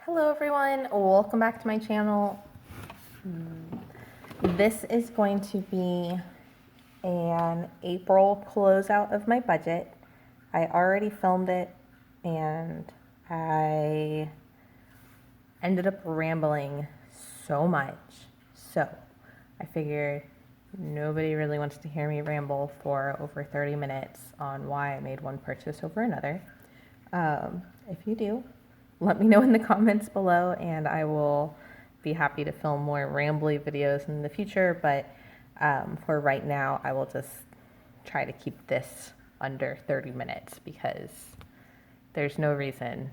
Hello everyone, welcome back to my channel. This is going to be an April closeout of my budget. I already filmed it and I ended up rambling so much. So I figured nobody really wants to hear me ramble for over 30 minutes on why I made one purchase over another. If you do, let me know in the comments below and I will be happy to film more rambly videos in the future, but for right now I will just try to keep this under 30 minutes because there's no reason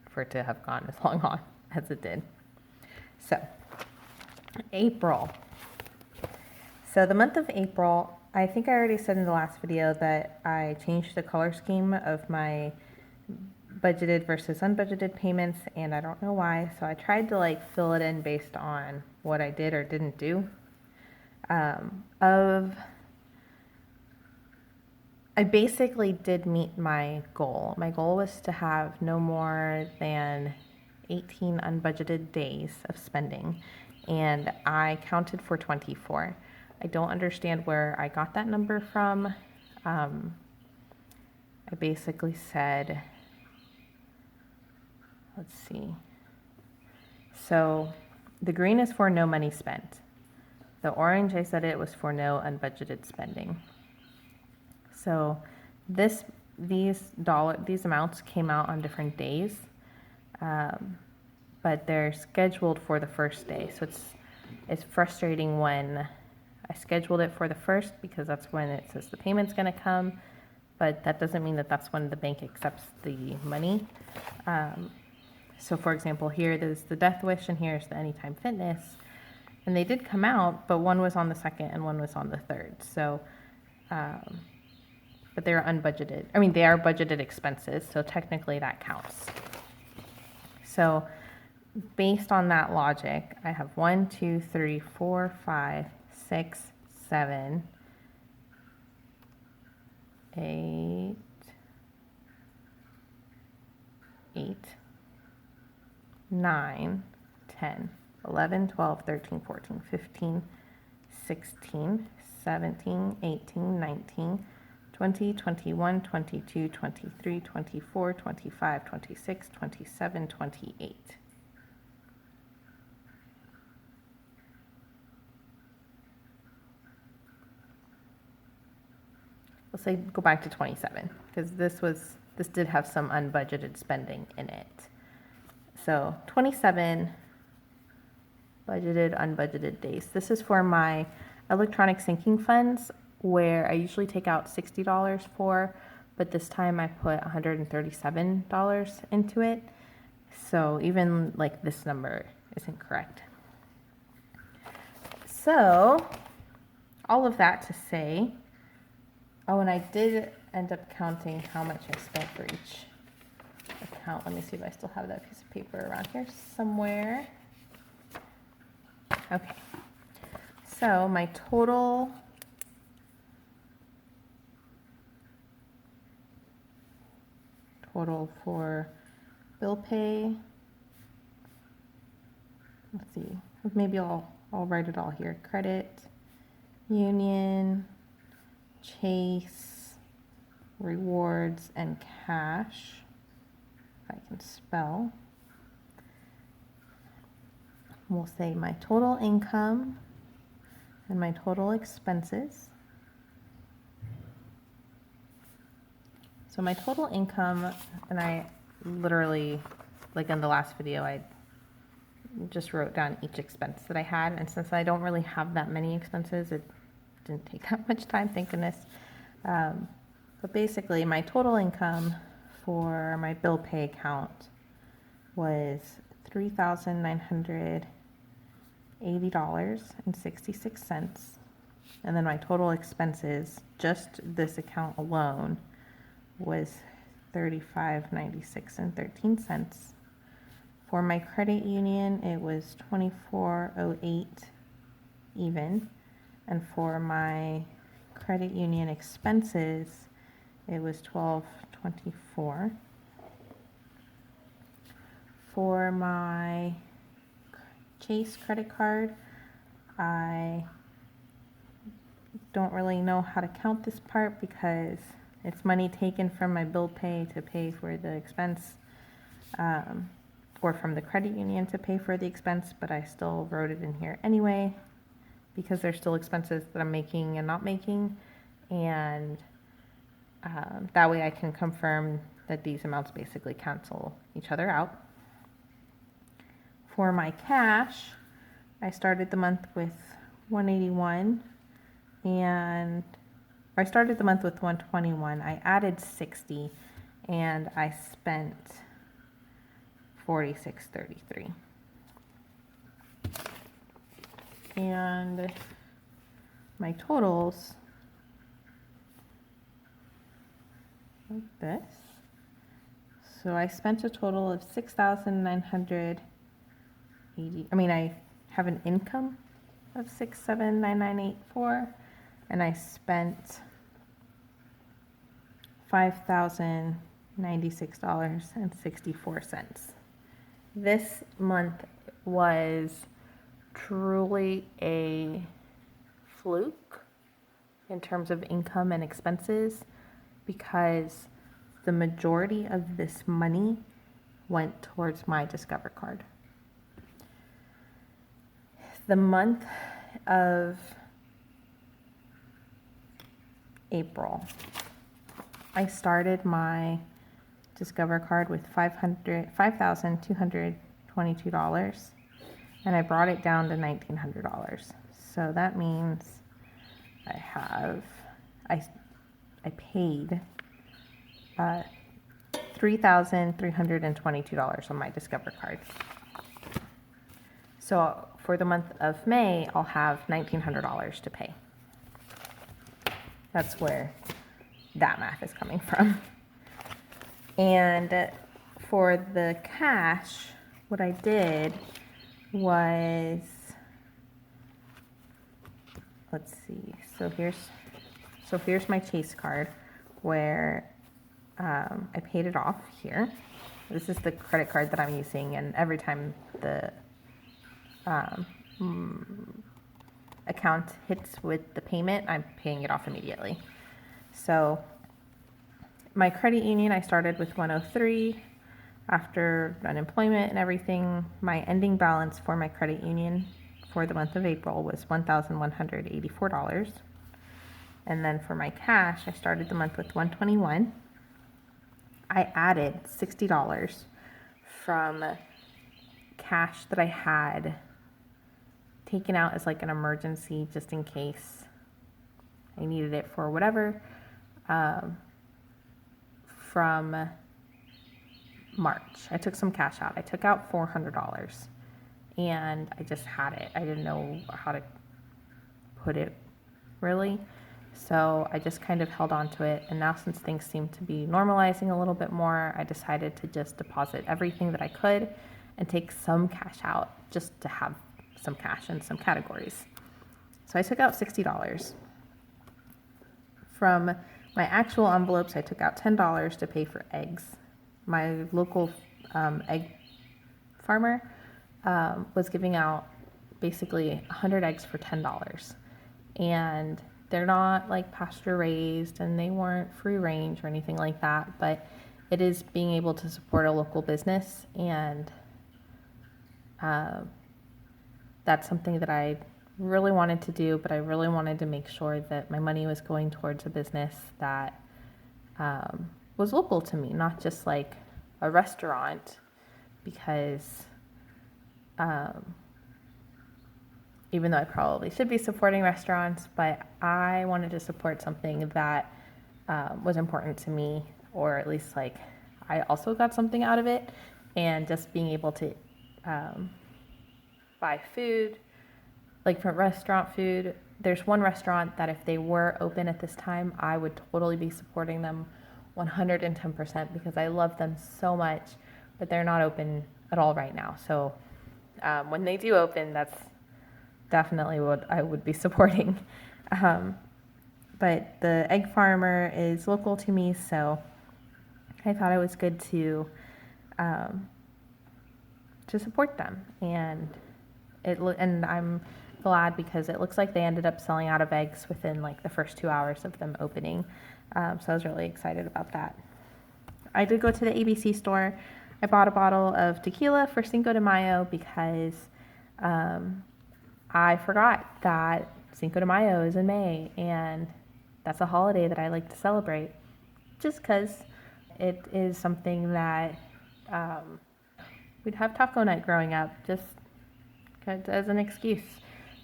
for it to have gone as long on as it did. So, April. So the month of April, I think I already said in the last video that I changed the color scheme of my budgeted versus unbudgeted payments, and I don't know why, so I tried to fill it in based on what I did or didn't do. I basically did meet my goal. My goal was to have no more than 18 unbudgeted days of spending, and I counted for 24. I don't understand where I got that number from. I basically said, let's see. So the green is for no money spent. The orange, I said it was for no unbudgeted spending. So these amounts came out on different days, but they're scheduled for the first day. So it's frustrating when I scheduled it for the first because that's when it says the payment's going to come, but that doesn't mean that that's when the bank accepts the money. So for example, here there's the Death Wish and here's the Anytime Fitness, and they did come out, but one was on the 2nd and one was on the 3rd. So, but they're unbudgeted. I mean, they are budgeted expenses, so technically that counts. So based on that logic, I have 1, 2, 3, 4, 5, 6, 7, 8, 9, 10, 11, 12, 13, 14, 15, 16, 17, 18, 19, 20, 21, 22, 23, 24, 25, 26, 27, 28. Let's say go back to 27 because this did have some unbudgeted spending in it. So 27 budgeted, unbudgeted days. This is for my electronic sinking funds where I usually take out $60 for, but this time I put $137 into it. So even this number isn't correct. So all of that to say, oh, and I did end up counting how much I spent for each account. Let me see if I still have that piece of paper around here somewhere. Okay, so my total for bill pay, let's see, maybe I'll write it all here. Credit, Union, Chase, Rewards, and Cash, if I can spell. We'll say my total income and my total expenses. So my total income, and I literally, in the last video, I just wrote down each expense that I had, and since I don't really have that many expenses, it didn't take that much time, thank goodness. But basically, my total income for my bill pay account was $3,980.66, and then my total expenses, just this account alone, was $35.96.13. For my credit union, it was $24.08 even, and for my credit union expenses, it was $12.24. for my Chase credit card, I don't really know how to count this part because it's money taken from my bill pay to pay for the expense, or from the credit union to pay for the expense, but I still wrote it in here anyway because there's still expenses that I'm making and not making, and that way I can confirm that these amounts basically cancel each other out. For my cash, I started the month with 181 and I started the month with 121. I added 60 and I spent 46.33. And my totals like this. So I spent a total of 6,980. I have an income of 6,79984, and I spent $5,096.64. This month was truly a fluke in terms of income and expenses because the majority of this money went towards my Discover card. The month of April, I started my Discover card with $5,222, and I brought it down to $1,900. So that means I paid $3,322 on my Discover card. So for the month of May, I'll have $1,900 to pay. That's where that math is coming from. And for the cash, what I did was, let's see, so here's my Chase card where I paid it off here. This is the credit card that I'm using, and every time the account hits with the payment, I'm paying it off immediately. So my credit union, I started with 103. After unemployment and everything, my ending balance for my credit union for the month of April was $1,184. And then for my cash, I started the month with 121. I added $60 from cash that I had taken out as like an emergency just in case I needed it for whatever, from March. I took some cash out. I took out $400 and I just had it. I didn't know how to put it really. So I just kind of held on to it. And now since things seem to be normalizing a little bit more, I decided to just deposit everything that I could and take some cash out just to have some cash in some categories. So I took out $60. From my actual envelopes, I took out $10 to pay for eggs. My local egg farmer was giving out basically 100 eggs for $10. And they're not like pasture raised and they weren't free range or anything like that, but it is being able to support a local business, and that's something that I really wanted to do, but I really wanted to make sure that my money was going towards a business that was local to me, not just like a restaurant, because even though I probably should be supporting restaurants, but I wanted to support something that was important to me, or at least like I also got something out of it. And just being able to buy food, like for restaurant food, there's one restaurant that if they were open at this time, I would totally be supporting them 110% because I love them so much, but they're not open at all right now. So when they do open, that's definitely what I would be supporting. But the egg farmer is local to me, so I thought it was good to to support them. And and I'm glad because it looks like they ended up selling out of eggs within like the first 2 hours of them opening. So I was really excited about that. I did go to the ABC store. I bought a bottle of tequila for Cinco de Mayo because I forgot that Cinco de Mayo is in May, and that's a holiday that I like to celebrate just because it is something that we'd have taco night growing up just as an excuse.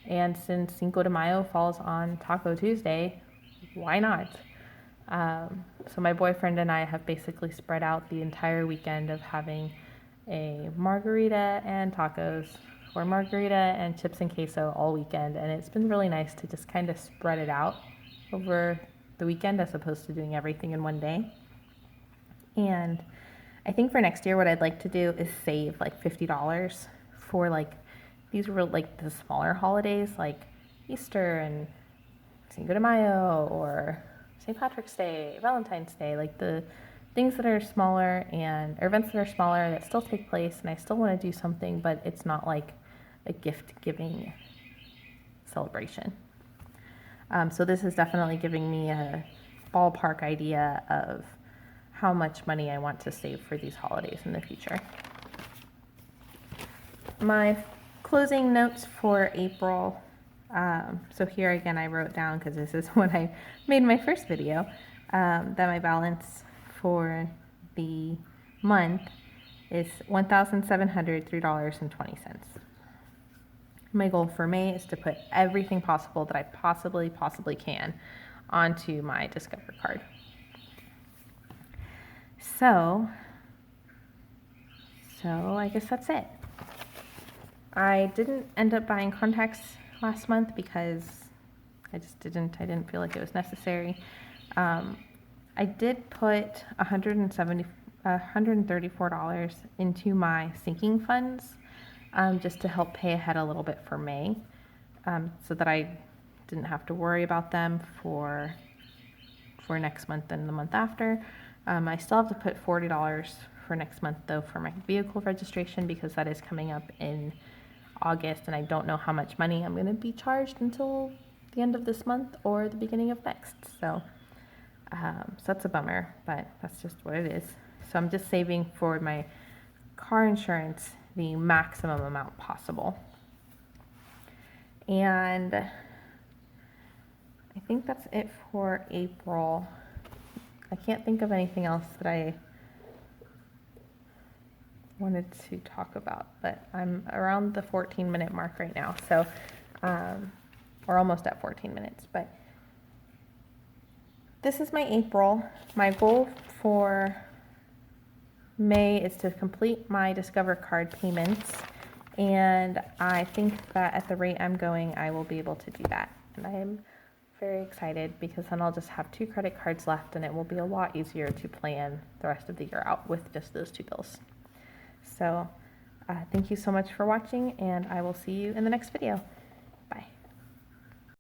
And since Cinco de Mayo falls on Taco Tuesday, why not? So my boyfriend and I have basically spread out the entire weekend of having a margarita and tacos, or margarita and chips and queso all weekend, and it's been really nice to just kind of spread it out over the weekend as opposed to doing everything in one day. And I think for next year what I'd like to do is save like $50 for like these were like the smaller holidays like Easter and Cinco de Mayo or St. Patrick's Day, Valentine's Day, like the things that are smaller or events that are smaller that still take place, and I still want to do something, but it's not like a gift-giving celebration. So this is definitely giving me a ballpark idea of how much money I want to save for these holidays in the future. My closing notes for April. So here again, I wrote down, because this is when I made my first video, that my balance for the month is $1,703.20. My goal for May is to put everything possible that I possibly can onto my Discover card. So I guess that's it. I didn't end up buying contacts last month because I didn't feel like it was necessary. I did put $134 into my sinking funds, just to help pay ahead a little bit for May, so that I didn't have to worry about them for next month and the month after. I still have to put $40 for next month though for my vehicle registration, because that is coming up in August, and I don't know how much money I'm going to be charged until the end of this month or the beginning of next. So that's a bummer, but that's just what it is. So I'm just saving for my car insurance the maximum amount possible. And I think that's it for April. I can't think of anything else that I wanted to talk about, but I'm around the 14-minute mark right now, so we're almost at 14 minutes. But this is my April. My goal for May is to complete my Discover card payments, and I think that at the rate I'm going, I will be able to do that. And I am very excited, because then I'll just have 2 credit cards left, and it will be a lot easier to plan the rest of the year out with just those 2 bills. So thank you so much for watching, and I will see you in the next video.